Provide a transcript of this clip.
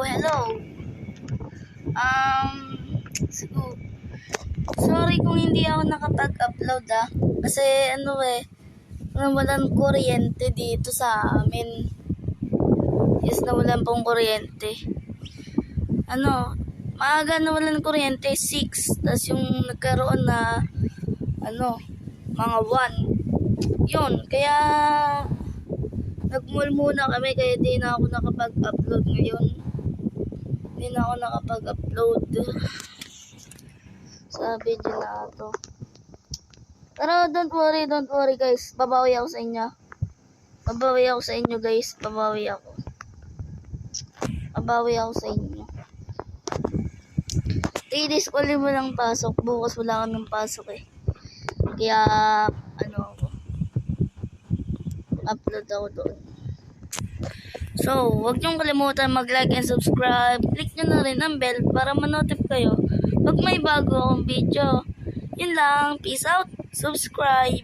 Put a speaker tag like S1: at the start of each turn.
S1: Hello. Sorry kung hindi ako nakapag-upload kasi nawalan kuryente dito sa amin. Yes, nawalan pong kuryente. Maaga nawalan kuryente 6, tapos yung nagkaroon na mga 1. Yun, kaya nag-mall muna kami, kaya di na ako nakapag-upload ngayon. Hindi na ako nakapag-upload sa video na ito. Pero don't worry guys. Babawi ako sa inyo. Babawi ako sa inyo guys. Babawi ako sa inyo. 3 days ko mo lang pasok. Bukas wala kami ng pasok eh. Kaya upload ako doon. So, huwag niyong kalimutan mag-like and subscribe. Click nyo na rin ang bell para ma-notif kayo pag may bago akong video. Yun lang. Peace out. Subscribe.